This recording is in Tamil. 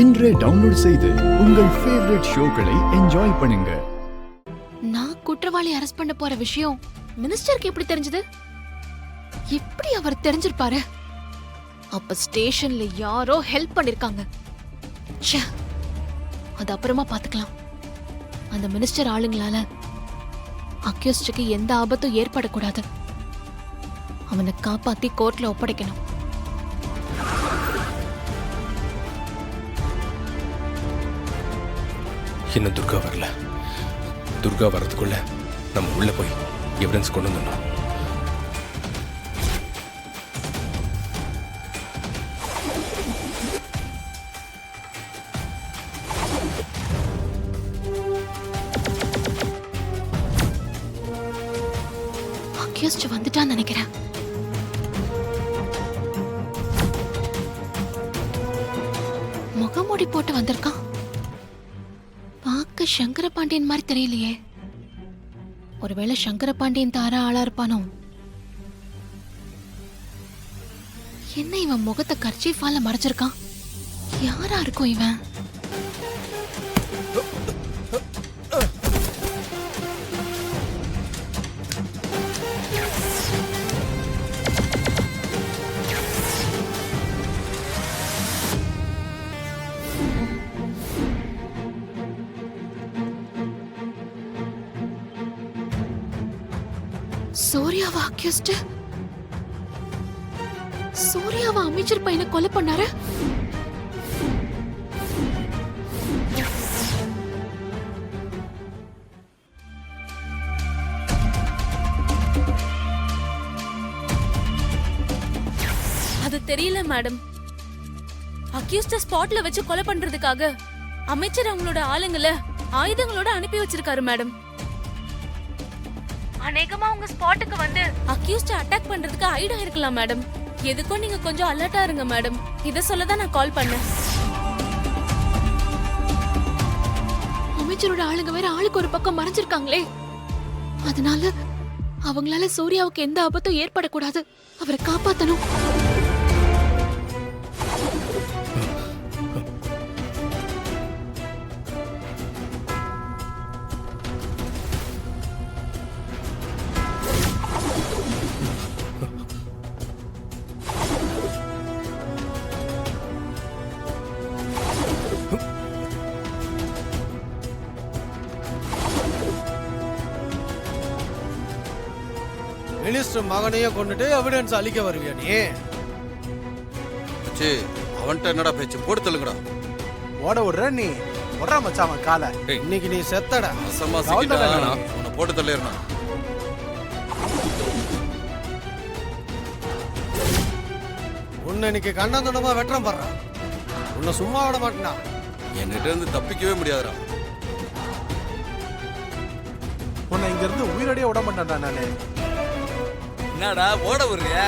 இன்றே டவுன்லோட் செய்து உங்கள் ஃபேவரட் ஷோக்களை என்ஜாய் பண்ணுங்க. நான் குற்றவாளி அரெஸ்ட் பண்ண போற விஷயம் மினிஸ்டருக்கு எப்படி தெரிஞ்சது? எப்படி அவர் தெரிஞ்சிருப்பாரு? அப்ப ஸ்டேஷன்ல யாரோ ஹெல்ப் பண்ணிருக்காங்க. ச்சே, அது அப்புறமா பாத்துக்கலாம். அந்த மினிஸ்டர் ஆளுங்களால அக்யூஸ்டுக்கு எந்த ஆபத்தும் ஏற்படக்கூடாது. அவனை காப்பாத்தி கோர்ட்ல ஒப்படைக்கணும். இன்னும் துர்கா வரல. துர்கா வர்றதுக்குள்ள நம்ம உள்ள போய் எவிடன்ஸ் கொண்டு வந்துடணும். அக்யூஸ்ட் வந்துட்டான்னு நினைக்கிறேன். முகமூடி போட்டு வந்திருக்கான். பார்க்க சங்கர பாண்டியன் மாதிரி தெரியலையே. ஒருவேளை சங்கர பாண்டியன் தாரா ஆளா இருப்பானோ? என்ன இவன் முகத்தை கர்ச்சீஃபால மறைச்சிருக்கான்? யாரா இருக்கும் இவன்? சூர்யாவா அக்யூஸ்ட்? சூர்யாவா அமைச்சர் பையனை கொலை பண்ணாரு? அது தெரியல மேடம். அக்யூஸ்ட ஸ்பாட்ல வச்சு கொலை பண்றதுக்காக அமைச்சர் அவங்களோட ஆளுங்கள ஆயுதங்களோட அனுப்பி வச்சிருக்காரு மேடம். அநேகமா உங்க ஸ்பாட்டுக்கு வந்து அக்யூஸ்ட் அட்டாக் பண்றதுக்கு ஐடியா இருக்கலாம் மேடம். எதுக்கும் நீங்க கொஞ்சம் அலர்ட்டா இருங்க மேடம். இத சொல்லதான் நான் கால் பண்ணேன். அமைச்சரோட ஆளுங்க வேற ஆளுக்கு ஒரு பக்கம் மறைஞ்சிருக்காங்களே. அதனால அவங்களால சூர்யாவுக்கு எந்த ஆபத்தும் ஏற்படக்கூடாது. அவரை காப்பாத்தணும். மினிஸ்டர் மகனையே கொண்டுட்டு எவிடன்ஸ் அளிக்க வருவியா நீ? அவன்கிட்ட என்னடா பேச்சு? போட்டு தள்ளுங்கடா. ஓட விடுற நீ? விடுற மச்சான் அவன் காலை. இன்னைக்கு நீ செத்தடா. உன்னை போட்டு தள்ளிடுறா. உன்னை இன்னைக்கு கண்ணந்தனமா வெட்டுறேன் பாடுறா. உன்னை சும்மா விட மாட்டேனா? என்கிட்ட இருந்து தப்பிக்கவே முடியாதுடா. உன்னை இங்க இருந்து உயிரோடய விட மாட்டேன்டா நானு. என்னடா ஓட விடுறியா?